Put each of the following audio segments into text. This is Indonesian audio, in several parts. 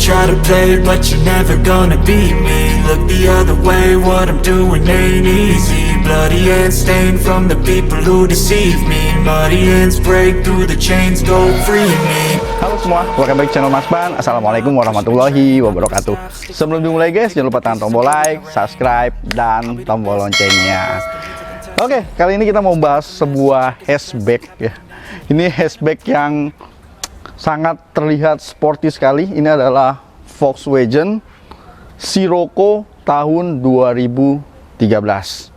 try to play, but you're never gonna beat me. Look the other way, what I'm doing ain't easy. Bloody hands stained from the people who deceive me. Muddy hands break through the chains, go free me. Halo semua, welcome back channel Mas Ban. Assalamualaikum warahmatullahi wabarakatuh. Sebelum dimulai guys, jangan lupa tekan tombol like, subscribe, dan tombol loncengnya. Oke, kali ini kita mau bahas sebuah hatchback ya. Ini hatchback yang sangat terlihat sporty sekali. Ini adalah Volkswagen Scirocco tahun 2013.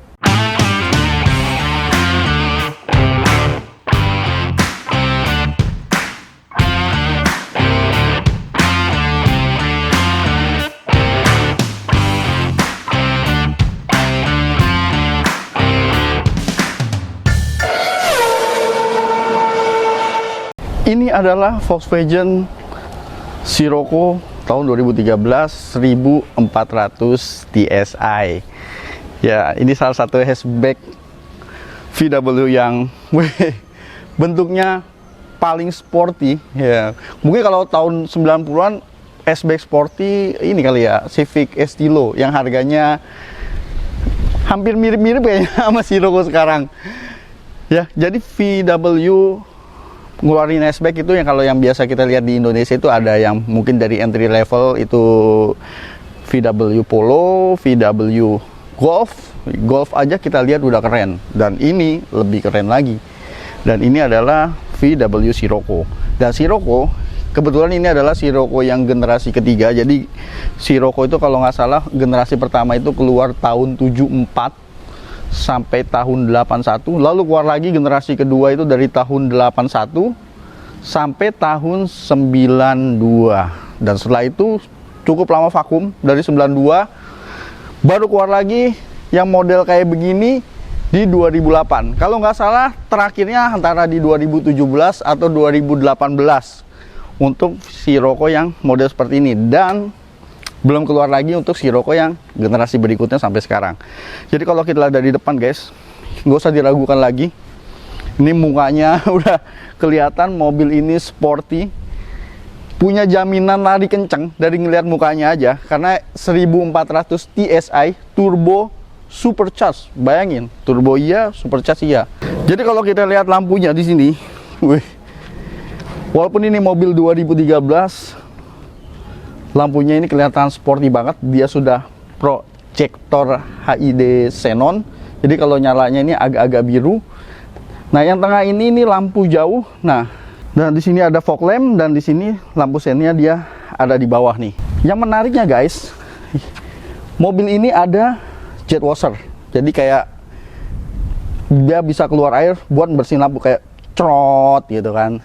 Ini adalah Volkswagen Scirocco tahun 2013 1400 TSI. Ya, ini salah satu hatchback VW yang bentuknya paling sporty ya. Mungkin kalau tahun 90-an hatchback sporty ini kali ya, Civic Estilo yang harganya hampir mirip-mirip kayaknya sama Scirocco sekarang. Ya, jadi VW ngeluarin hatchback itu yang kalau yang biasa kita lihat di Indonesia itu ada yang mungkin dari entry level itu VW Polo, VW Golf aja kita lihat udah keren, dan ini lebih keren lagi. Dan ini adalah VW Scirocco. Dan Scirocco kebetulan ini adalah Scirocco yang generasi ketiga. Jadi Scirocco itu kalau nggak salah generasi pertama itu keluar tahun 74 sampai tahun 81, lalu keluar lagi generasi kedua itu dari tahun 81 sampai tahun 92, dan setelah itu cukup lama vakum dari 92, baru keluar lagi yang model kayak begini di 2008. Kalau nggak salah terakhirnya antara di 2017 atau 2018 untuk Scirocco yang model seperti ini, dan belum keluar lagi untuk Scirocco yang generasi berikutnya sampai sekarang. Jadi kalau kita lihat dari depan guys, nggak usah diragukan lagi. Ini mukanya udah kelihatan mobil ini sporty. Punya jaminan lari kenceng dari ngelihat mukanya aja. Karena 1400 TSI turbo supercharged. Bayangin, turbo iya, supercharged iya. Jadi kalau kita lihat lampunya di sini, walaupun ini mobil 2013, lampunya ini kelihatan sporty banget. Dia sudah proyektor HID xenon. Jadi kalau nyalanya ini agak-agak biru. Nah, yang tengah ini lampu jauh. Nah, dan di sini ada fog lamp, dan di sini lampu sennya dia ada di bawah nih. Yang menariknya guys, mobil ini ada jet washer. Jadi kayak dia bisa keluar air buat bersihin lampu kayak crot gitu kan.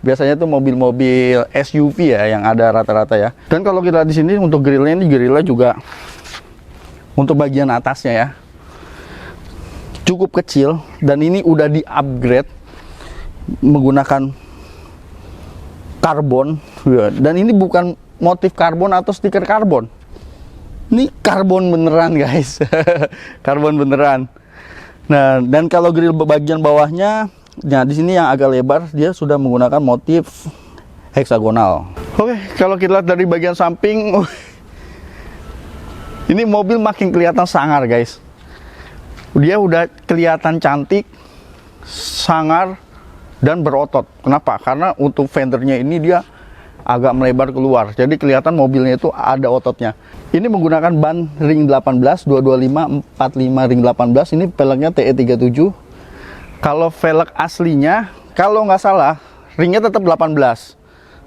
Biasanya tuh mobil-mobil SUV ya yang ada rata-rata ya. Dan kalau kita di sini untuk grillnya, ini grillnya juga untuk bagian atasnya ya cukup kecil, dan ini udah di upgrade menggunakan karbon ya. Dan ini bukan motif karbon atau stiker karbon, ini karbon beneran guys. Karbon beneran. Nah, dan kalau grill bagian bawahnya, nah di sini yang agak lebar, dia sudah menggunakan motif heksagonal. Oke, kalau kita lihat dari bagian samping, ini mobil makin kelihatan sangar guys. Dia udah kelihatan cantik, sangar, dan berotot. Kenapa? Karena untuk fendernya ini dia agak melebar keluar. Jadi kelihatan mobilnya itu ada ototnya. Ini menggunakan ban ring 18, 225 45 ring 18. Ini peleknya TE37. Kalau velg aslinya, kalau nggak salah, ringnya tetap 18.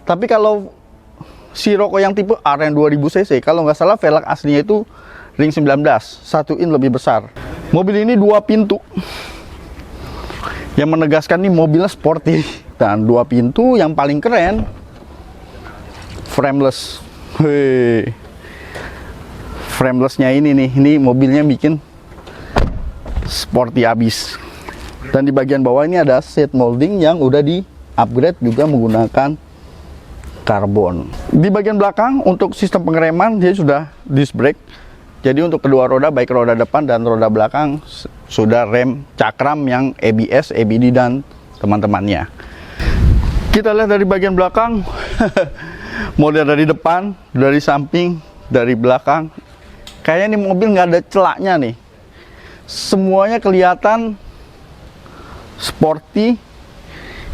Tapi kalau Scirocco yang tipe RN 2000cc, kalau nggak salah velg aslinya itu ring 19, 1 in lebih besar. Mobil ini 2 pintu. Yang menegaskan nih mobilnya sporty. Dan 2 pintu yang paling keren, frameless. Framelessnya ini nih, ini mobilnya bikin sporty abis. Dan di bagian bawah ini ada seat molding yang udah di upgrade juga menggunakan karbon. Di bagian belakang untuk sistem pengereman dia sudah disc brake. Jadi untuk kedua roda, baik roda depan dan roda belakang, sudah rem cakram yang ABS, ABD dan teman-temannya. Kita lihat dari bagian belakang. Model dari depan, dari samping, dari belakang. Kayaknya ini mobil nggak ada celaknya nih. Semuanya kelihatan sporty,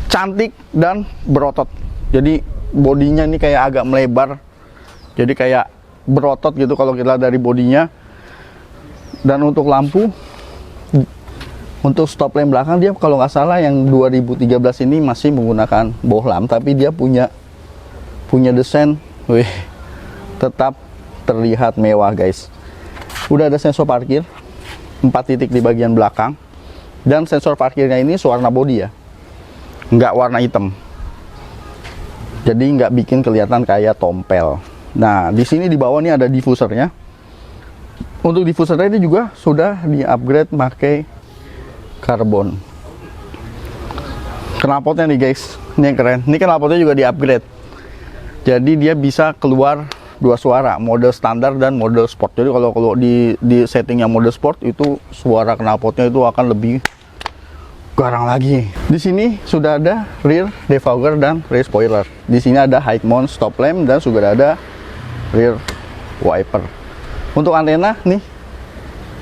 cantik, dan berotot. Jadi bodinya ini kayak agak melebar. Jadi kayak berotot gitu kalau kita dari bodinya. Dan untuk lampu, untuk stop lamp belakang dia kalau nggak salah yang 2013 ini masih menggunakan bohlam, tapi dia punya desain, wih, tetap terlihat mewah guys. Udah ada sensor parkir 4 titik di bagian belakang, dan sensor parkirnya ini warna bodi ya, nggak warna hitam, jadi nggak bikin kelihatan kayak tompel. Nah di sini di bawah ini ada diffusernya. Untuk diffusernya ini juga sudah di-upgrade pakai karbon. Knalpotnya nih guys, ini yang keren. Ini knalpotnya juga di-upgrade. Jadi dia bisa keluar 2 suara, mode standar dan mode sport. Jadi kalau di settingnya mode sport itu suara knalpotnya itu akan lebih garang lagi. Di sini sudah ada rear defogger dan rear spoiler. Di sini ada high mount stop lamp dan juga ada rear wiper. Untuk antena nih,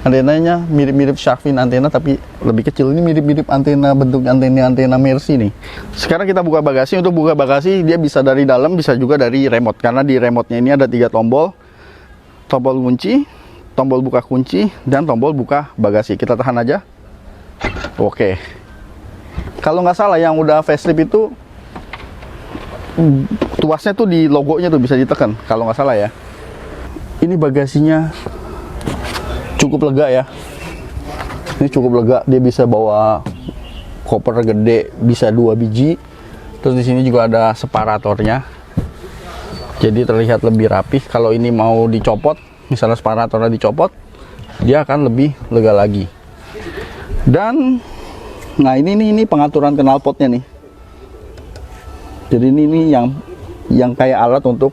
antenanya mirip-mirip shark fin antena tapi lebih kecil. Ini mirip-mirip antena, bentuk antena Mercy nih. Sekarang kita buka bagasi. Untuk buka bagasi dia bisa dari dalam, bisa juga dari remote, karena di remote-nya ini ada 3 tombol. Tombol kunci, tombol buka kunci, dan tombol buka bagasi. Kita tahan aja. Oke. Kalau nggak salah yang udah facelift itu tuasnya tuh di logonya tuh bisa ditekan kalau nggak salah ya. Ini bagasinya cukup lega ya. Ini cukup lega, dia bisa bawa koper gede, bisa 2 biji. Terus di sini juga ada separatornya. Jadi terlihat lebih rapih. Kalau ini mau dicopot, misalnya separatornya dicopot, dia akan lebih lega lagi. Dan nah ini pengaturan knalpotnya nih. Jadi ini yang kayak alat untuk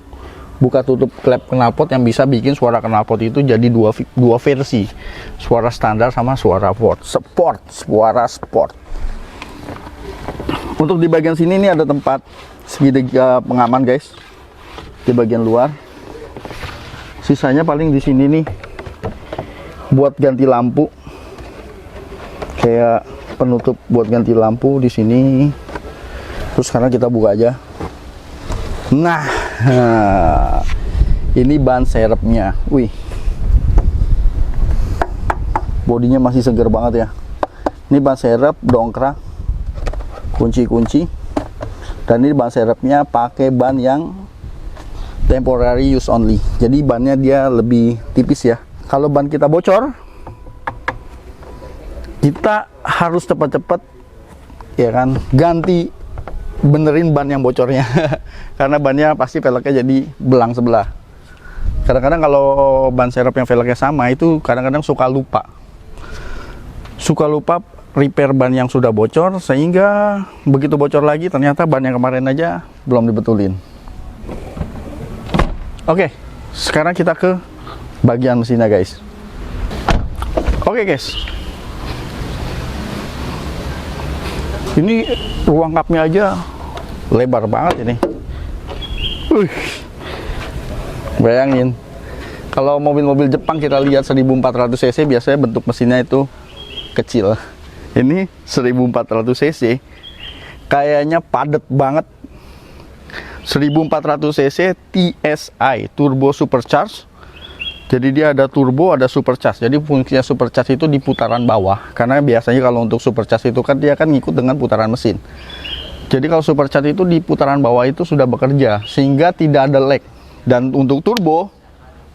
buka tutup klep knalpot yang bisa bikin suara knalpot itu jadi dua versi, suara standar sama suara suara sport. Untuk di bagian sini ini ada tempat segitiga pengaman guys, di bagian luar. Sisanya paling di sini nih buat ganti lampu, kayak penutup buat ganti lampu di sini. Terus sekarang kita buka aja. Nah, ini ban serepnya. Wih, bodinya masih segar banget ya. Ini ban serep, dongkrak, kunci-kunci. Dan ini ban serepnya pakai ban yang temporary use only. Jadi bannya dia lebih tipis ya. Kalau ban kita bocor, kita harus cepat-cepat ya kan ganti, benerin ban yang bocornya. Karena bannya pasti velgnya jadi belang sebelah. Kadang-kadang kalau ban serep yang velgnya sama itu kadang-kadang suka lupa repair ban yang sudah bocor, sehingga begitu bocor lagi ternyata ban yang kemarin aja belum dibetulin. Oke, sekarang kita ke bagian mesinnya guys. Oke guys, ini ruang kapnya aja lebar banget ini. Bayangin, kalau mobil-mobil Jepang kita lihat 1400 cc biasanya bentuk mesinnya itu kecil. Ini 1400 cc kayaknya padat banget. 1400 cc TSI, turbo supercharge. Jadi dia ada turbo, ada supercharge. Jadi fungsinya supercharge itu di putaran bawah, karena biasanya kalau untuk supercharge itu kan dia kan ngikut dengan putaran mesin. Jadi kalau supercharge itu di putaran bawah itu sudah bekerja sehingga tidak ada lag. Dan untuk turbo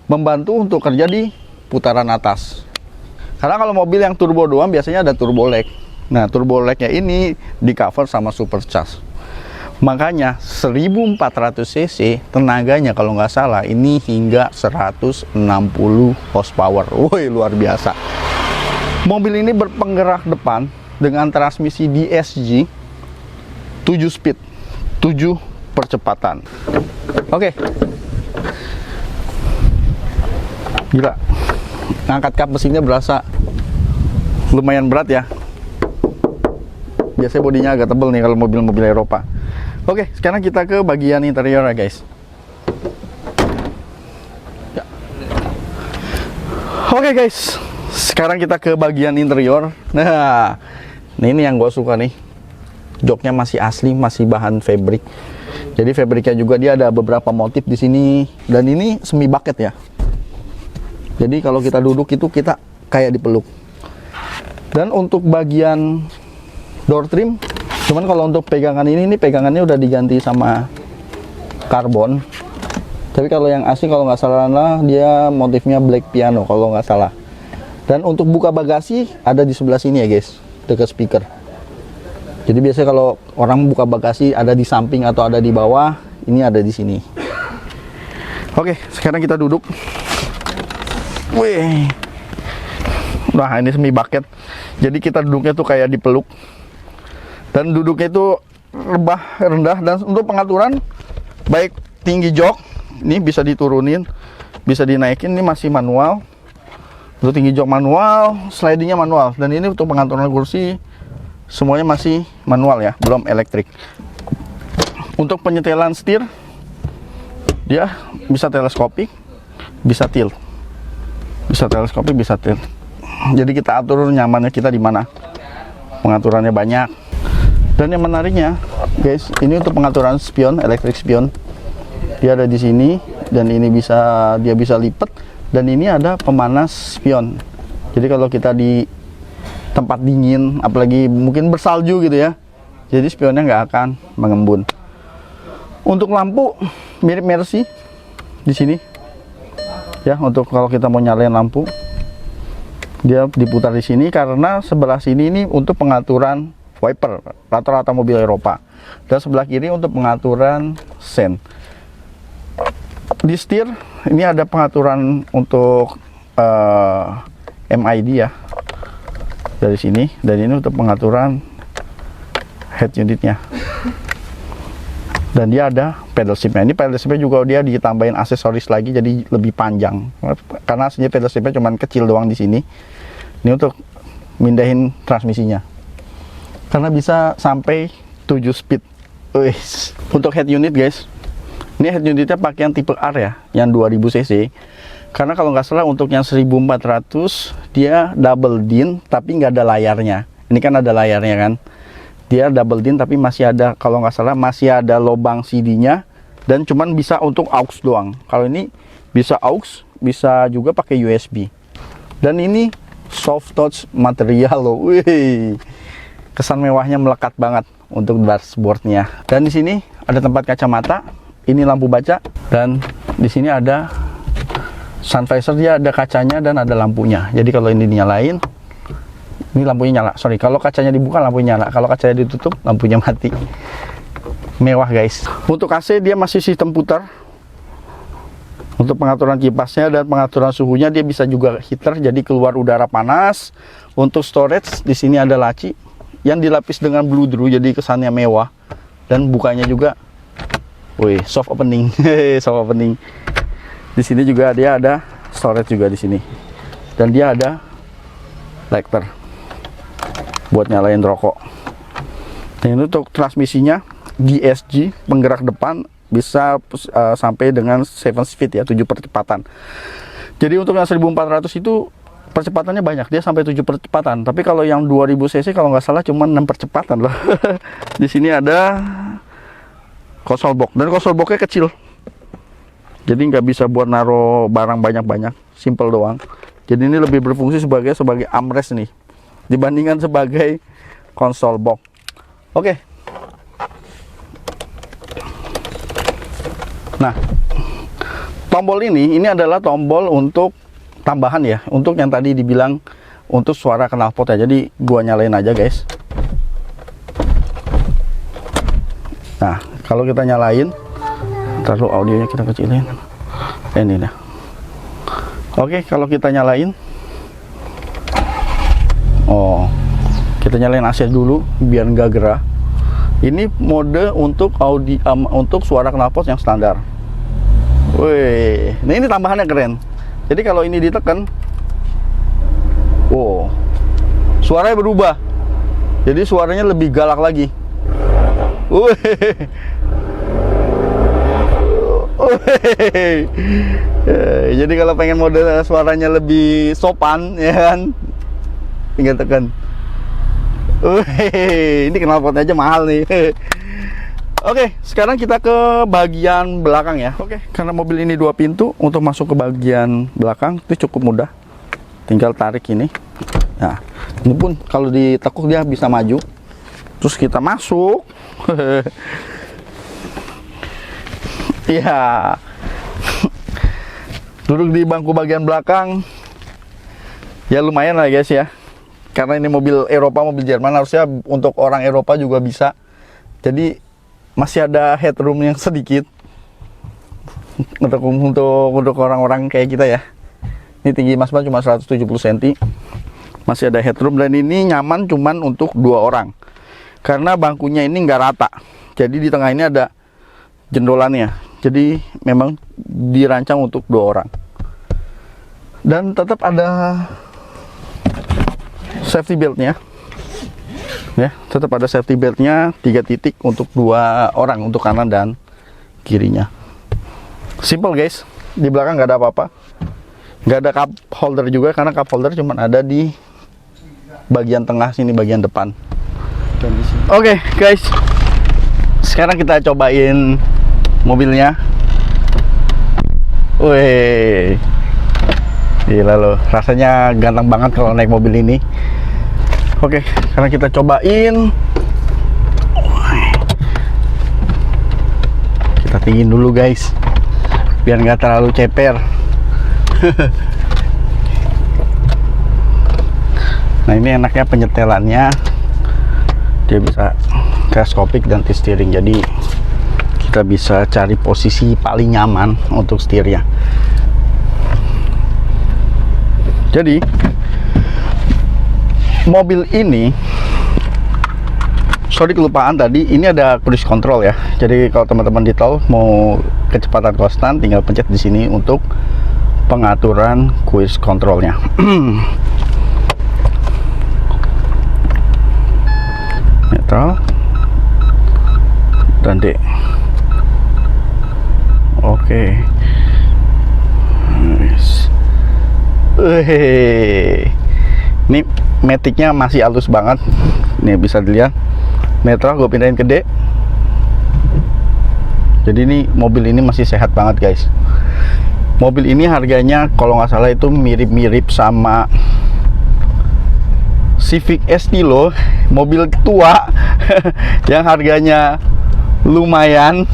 membantu untuk kerja di putaran atas. Karena kalau mobil yang turbo doang biasanya ada turbo lag. Nah, turbo lagnya ini di cover sama supercharge. Makanya 1400 cc tenaganya kalau nggak salah ini hingga 160 horsepower. Woi, luar biasa. Mobil ini berpenggerak depan dengan transmisi DSG 7 speed, 7 percepatan. Oke. Gila. Ngangkat kap mesinnya berasa lumayan berat ya. Biasanya bodinya agak tebal nih kalau mobil-mobil Eropa. Oke, sekarang kita ke bagian interior ya guys. Oke guys, sekarang kita ke bagian interior. Nah, ini yang gue suka nih. Joknya masih asli, masih bahan fabric. Jadi fabricnya juga dia ada beberapa motif di sini. Dan ini semi bucket ya. Jadi kalau kita duduk itu kita kayak dipeluk. Dan untuk bagian door trim, cuman kalau untuk pegangan ini pegangannya udah diganti sama karbon. Tapi kalau yang asli kalau nggak salah dia motifnya black piano kalau nggak salah. Dan untuk buka bagasi ada di sebelah sini ya guys, dekat speaker. Jadi biasanya kalau orang buka bagasi ada di samping atau ada di bawah, ini ada di sini. Oke, sekarang kita duduk. Wih. Nah, ini semi bucket. Jadi kita duduknya tuh kayak dipeluk. Dan duduknya itu rendah dan untuk pengaturan baik tinggi jok, ini bisa diturunin, bisa dinaikin, ini masih manual. Untuk tinggi jok manual, slidingnya manual. Dan ini untuk pengaturan kursi semuanya masih manual ya, belum elektrik. Untuk penyetelan setir, dia bisa teleskopik, bisa tilt. Bisa teleskopik, bisa tilt. Jadi kita atur nyamannya kita di mana. Pengaturannya banyak. Dan yang menariknya, guys, ini untuk pengaturan spion, elektrik spion. Dia ada di sini dan ini dia bisa lipat dan ini ada pemanas spion. Jadi kalau kita di tempat dingin, apalagi mungkin bersalju gitu ya, jadi spionnya nggak akan mengembun. Untuk lampu mirip Mercy di sini ya, untuk kalau kita mau nyalain lampu dia diputar di sini karena sebelah sini ini untuk pengaturan wiper rata-rata mobil Eropa dan sebelah kiri untuk pengaturan sen. Di setir ini ada pengaturan untuk MID ya dari sini, dan ini untuk pengaturan head unitnya. Dan dia ada pedal shiftnya. Ini pedal shiftnya juga dia ditambahin aksesoris lagi jadi lebih panjang karena aslinya pedal shiftnya cuma kecil doang di sini. Ini untuk mindahin transmisinya karena bisa sampai 7 speed. Untuk head unit guys, ini head unitnya pakai yang tipe R ya, yang 2000 cc. Karena kalau nggak salah untuk yang 1400 dia double din tapi nggak ada layarnya. Ini kan ada layarnya kan. Dia double din tapi masih ada, kalau nggak salah masih ada lubang CD-nya dan cuman bisa untuk aux doang. Kalau ini bisa aux, bisa juga pakai USB. Dan ini soft touch material loh. Wih. Kesan mewahnya melekat banget untuk dashboardnya. Dan di sini ada tempat kacamata. Ini lampu baca dan di sini ada sun visor, dia ada kacanya dan ada lampunya. Jadi kalau ini dinyalain, ini lampunya nyala. Sorry, kalau kacanya dibuka lampunya nyala. Kalau kacanya ditutup lampunya mati. Mewah guys. Untuk AC dia masih sistem putar. Untuk pengaturan kipasnya dan pengaturan suhunya dia bisa juga heater, jadi keluar udara panas. Untuk storage di sini ada laci yang dilapis dengan bludru, jadi kesannya mewah. Dan bukanya juga, wih, soft opening. Soft opening. Di sini juga dia ada storage juga di sini. Dan dia ada lighter buat nyalain rokok. Dan ini untuk transmisinya DSG, penggerak depan bisa sampai dengan 7 speed ya, 7 percepatan. Jadi untuk yang 1400 itu percepatannya banyak, dia sampai 7 percepatan. Tapi kalau yang 2000 cc kalau nggak salah cuma 6 percepatan loh. Di sini ada konsol box dan konsol boxnya kecil. Jadi nggak bisa buat naruh barang banyak-banyak, simple doang. Jadi ini lebih berfungsi sebagai armrest nih dibandingkan sebagai konsol box. Oke. Nah, tombol ini adalah tombol untuk tambahan ya, untuk yang tadi dibilang untuk suara knalpot ya. Jadi gua nyalain aja guys. Nah, kalau kita nyalain, ntar dulu audionya kita kecilin. Ini dah. Oke, kalau kita nyalain, kita nyalain AC dulu biar nggak gerah. Ini mode untuk untuk suara knalpot yang standar. Wih, nah ini tambahannya keren. Jadi kalau ini ditekan, suaranya berubah. Jadi suaranya lebih galak lagi. Wih. Jadi kalau pengen mode suaranya lebih sopan, ya kan, tinggal tekan. Wih, ini knalpotnya aja mahal nih. Oke, sekarang kita ke bagian belakang ya. Oke, karena mobil ini 2 pintu, untuk masuk ke bagian belakang itu cukup mudah. Tinggal tarik ini. Nah, ini pun kalau ditekuk dia bisa maju. Terus kita masuk. Iya. Duduk di bangku bagian belakang. Ya lumayan lah guys ya. Karena ini mobil Eropa, mobil Jerman, harusnya untuk orang Eropa juga bisa. Jadi masih ada headroom yang sedikit untuk orang-orang kayak kita ya. Ini tinggi Mas Bang cuma 170 cm. Masih ada headroom dan ini nyaman cuman untuk 2 orang. Karena bangkunya ini nggak rata. Jadi di tengah ini ada jendolannya. Jadi memang dirancang untuk 2 orang. Dan tetap ada safety beltnya. Ya, tetap ada safety beltnya 3 titik untuk 2 orang, untuk kanan dan kirinya. Simple guys. Di belakang nggak ada apa-apa. Nggak ada cup holder juga, karena cup holder cuma ada di bagian tengah sini, bagian depan. Oke guys, sekarang kita cobain mobilnya. Wih, gila loh, rasanya ganteng banget kalau naik mobil ini. Oke, sekarang kita cobain. Kita tinggiin dulu guys, biar nggak terlalu ceper. Nah ini enaknya penyetelannya, dia bisa teleskopik dan steering, jadi kita bisa cari posisi paling nyaman untuk setirnya. Jadi mobil ini, sorry kelupaan tadi, ini ada cruise control ya. Jadi kalau teman-teman di tol mau kecepatan konstan, tinggal pencet di sini untuk pengaturan cruise controlnya. Netral dan D. Oke. Ini maticnya masih halus banget. Ini bisa dilihat. Netral gue pindahin ke D. Jadi ini mobil ini masih sehat banget guys. Mobil ini harganya kalau nggak salah itu mirip-mirip sama Civic ST loh, mobil tua yang harganya lumayan,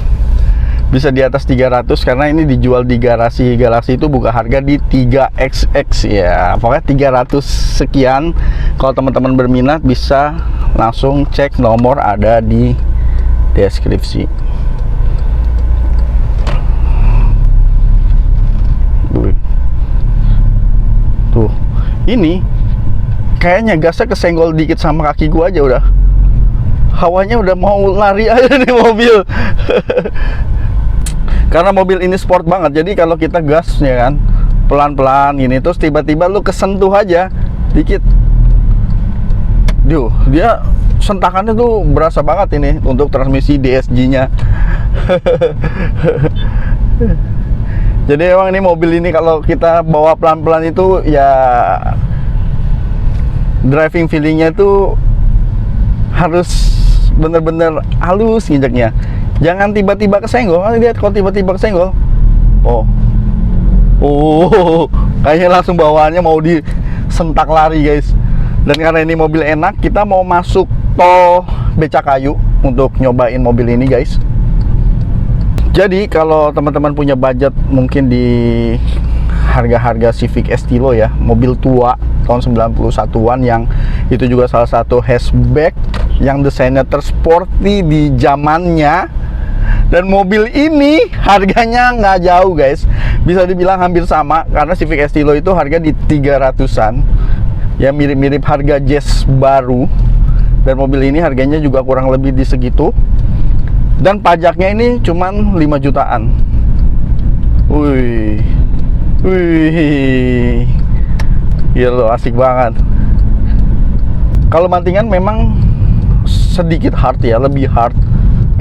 bisa di atas 300, karena ini dijual di garasi. Garasi itu buka harga di 3XX ya, pokoknya 300 sekian. Kalau teman-teman berminat bisa langsung cek, nomor ada di deskripsi. Tuh, ini kayaknya gasnya kesenggol dikit sama kaki gua aja udah, hawanya udah mau lari aja nih mobil. Karena mobil ini sport banget, jadi kalau kita gasnya kan pelan-pelan ini, terus tiba-tiba lu kesentuh aja dikit, duh, dia sentakannya tuh berasa banget ini untuk transmisi DSG-nya. Jadi emang ini mobil ini kalau kita bawa pelan-pelan itu ya, driving feelingnya tuh harus bener-bener halus nginjeknya. Jangan tiba-tiba kesenggol. Lihat kalau tiba-tiba kesenggol, kayaknya langsung bawaannya mau disentak lari guys. Dan karena ini mobil enak, kita mau masuk tol Becakayu untuk nyobain mobil ini guys. Jadi kalau teman-teman punya budget mungkin di harga-harga Civic Estilo ya, mobil tua tahun 91-an yang itu juga salah satu hatchback yang desainnya tersporty di zamannya. Dan mobil ini harganya nggak jauh guys, bisa dibilang hampir sama, karena Civic Estilo itu harga di 300-an ya, mirip-mirip harga Jazz baru. Dan mobil ini harganya juga kurang lebih di segitu. Dan pajaknya ini cuman 5 jutaan. Wih, gila loh, asik banget. Kalau bantingan memang sedikit hard ya, lebih hard.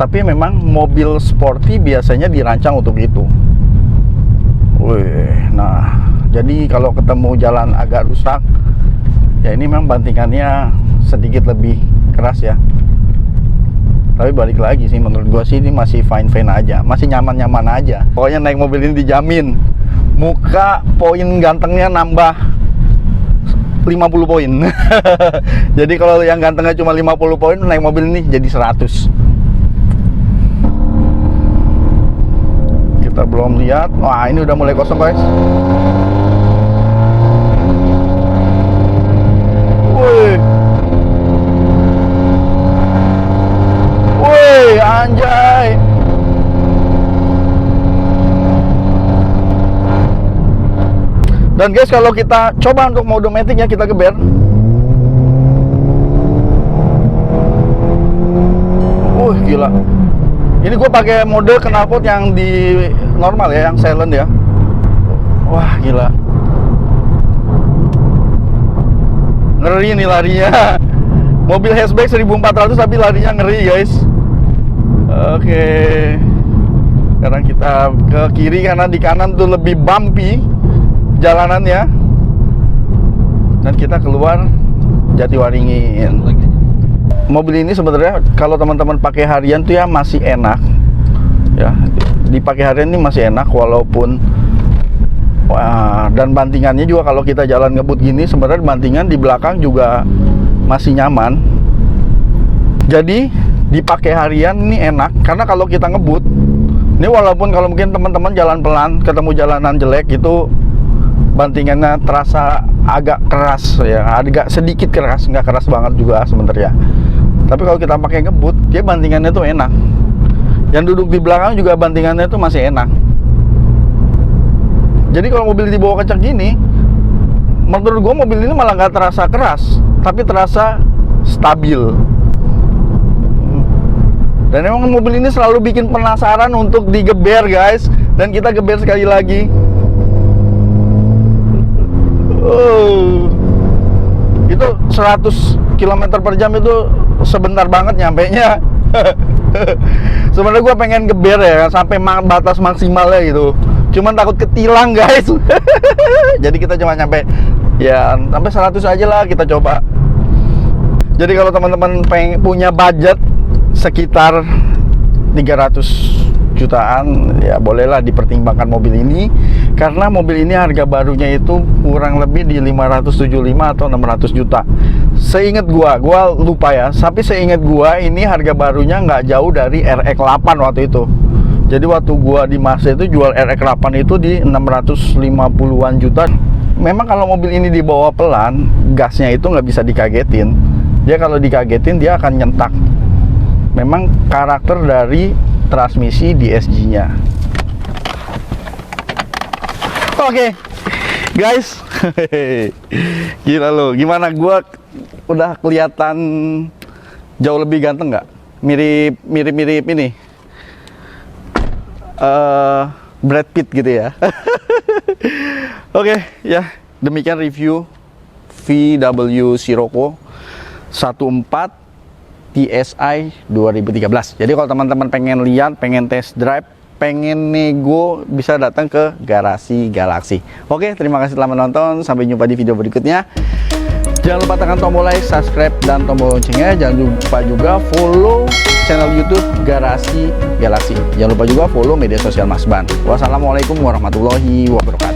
Tapi memang mobil sporty biasanya dirancang untuk itu. Wih, nah jadi kalau ketemu jalan agak rusak, ya ini memang bantingannya sedikit lebih keras ya. Tapi balik lagi sih, menurut gua sih ini masih fine-fine aja, masih nyaman-nyaman aja. Pokoknya naik mobil ini dijamin muka poin gantengnya nambah 50 poin. Jadi kalau yang gantengnya cuma 50 poin, naik mobil ini jadi 100. Kita belum lihat. Wah, ini udah mulai kosong, guys. Wih. Wih, anjay. Dan guys, kalau kita coba untuk mode matic ya, kita geber. Gila. Ini gue pakai mode knalpot yang di normal ya, yang silent ya. Wah, gila. Ngeri nih larinya. Mobil hatchback 1400 tapi larinya ngeri, guys. Oke. Sekarang kita ke kiri karena di kanan tuh lebih bumpy jalanannya. Dan kita keluar Jatiwaringin. Mobil ini sebenarnya kalau teman-teman pakai harian tuh ya masih enak. Ya, dipakai harian ini masih enak walaupun dan bantingannya juga kalau kita jalan ngebut gini sebenarnya bantingan di belakang juga masih nyaman. Jadi dipakai harian ini enak karena kalau kita ngebut ini walaupun kalau mungkin teman-teman jalan pelan ketemu jalanan jelek itu bantingannya terasa agak keras ya, agak sedikit keras, nggak keras banget juga sebenarnya. Tapi kalau kita pakai ngebut dia bantingannya tuh enak. Yang duduk di belakang juga bantingannya tuh masih enak. Jadi kalau mobil dibawa kencang gini, menurut gue mobil ini malah nggak terasa keras, tapi terasa stabil. Dan emang mobil ini selalu bikin penasaran untuk digeber, guys. Dan kita geber sekali lagi. Itu 100 km per jam itu sebentar banget nyampenya. Sebenarnya gue pengen geber ya sampai batas maksimalnya gitu. Cuman takut ketilang, guys. Jadi kita cuma nyampe ya sampai 100 aja lah kita coba. Jadi kalau teman-teman punya budget sekitar 300 jutaan ya bolehlah dipertimbangkan mobil ini karena mobil ini harga barunya itu kurang lebih di 575 atau 600 juta. Seingat gua lupa ya, tapi seingat gua ini harga barunya nggak jauh dari RX8 waktu itu. Jadi waktu gua di masa itu jual RX8 itu di 650-an juta. Memang kalau mobil ini dibawa pelan, gasnya itu nggak bisa dikagetin. Dia kalau dikagetin dia akan nyentak. Memang karakter dari transmisi DSG-nya. Oke, guys. Gila lo, gimana gua udah kelihatan jauh lebih ganteng nggak? Mirip ini. Brad Pitt gitu ya. Oke, ya. Demikian review VW Sirocco 14 TSI 2013. Jadi kalau teman-teman pengen lihat, pengen test drive, pengen nego, bisa datang ke Garasi Galaxy. Oke, terima kasih telah menonton. Sampai jumpa di video berikutnya. Jangan lupa tekan tombol like, subscribe, dan tombol loncengnya. Jangan lupa juga follow channel YouTube Garasi Galaxy. Jangan lupa juga follow media sosial Mas Ban. Wassalamualaikum warahmatullahi wabarakatuh.